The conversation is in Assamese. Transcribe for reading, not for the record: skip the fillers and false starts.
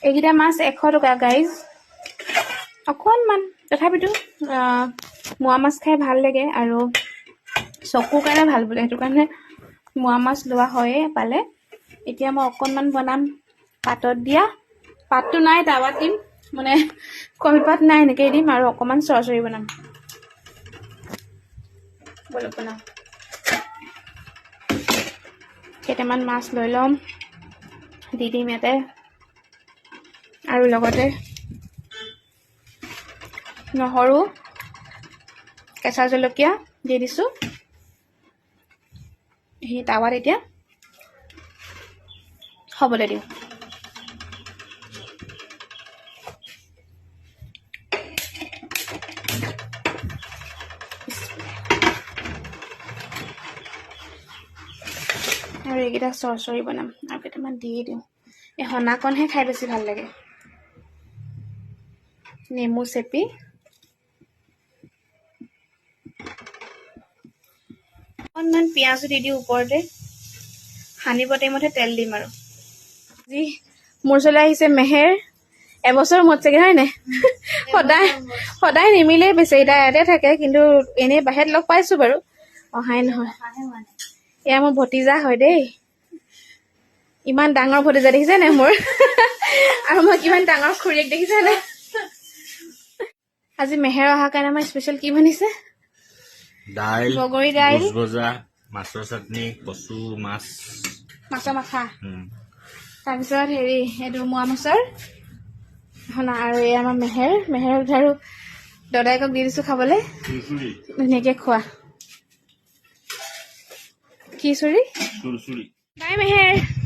এইকেইটা মাছ 100 টকা গাইজ অকণমান তথাপিতো মোৱা মাছ খাই ভাল লাগে আৰু চকুৰ কাৰণে ভাল বোলে সেইটো কাৰণে মোৱা মাছ লোৱা হয়ে পালে এতিয়া মই অকণমান বনাম পাতত দিয়া পাতটো নাই টাৱাত দিম মানে কলপাত নাই এনেকৈ দিম আৰু অকণমান চৰচৰি বনাম বলক বনাম কেইটামান মাছ লৈ ল'ম দি দিম ইয়াতে আৰু লগতে নহৰু কেঁচা জলকীয়া দি দিছোঁ সেই টাৱাত এতিয়া হ'বলৈ দিওঁ আৰু এইকেইটা চৰচৰি বনাম আৰু কেইটামান দিয়ে দিওঁ এই হনাকণহে খাই বেছি ভাল লাগে নেমু চেপি অকণমান পিঁয়াজো দি দিওঁ ওপৰতে সানিব টাইমতহে তেল দিম আৰু আজি মোৰ ওচৰলৈ আহিছে মেহেৰ এবছৰ মূৰত চাগে হয় নাই সদায় নিমিলেই বেছি এতিয়া ইয়াতে থাকে কিন্তু এনেই বাহিৰত লগ পাইছোঁ বাৰু অহাই নহয় এয়া মোৰ ভতিজা হয় দেই ইমান ডাঙৰ ভতিজা দেখিছে নাই মোৰ আৰু মই কিমান ডাঙৰ খুৰীয়েক দেখিছে নাই আজি মেহেৰ অহাৰ কাৰণে আমাৰ স্পেচিয়েল কি বনিছে দাইল বগৰী দাইল বুট ভজা মাছৰ চাটনি কচু মাছ মাছৰ মাথা তাৰপিছত হেৰি এইটো মোৱা মাছৰ আৰু এই আমাৰ মেহেৰ আৰু দদায়েকক দি দিছোঁ খাবলৈ ধুনীয়াকৈ খোৱা কি চুৰি বাই মেহেৰ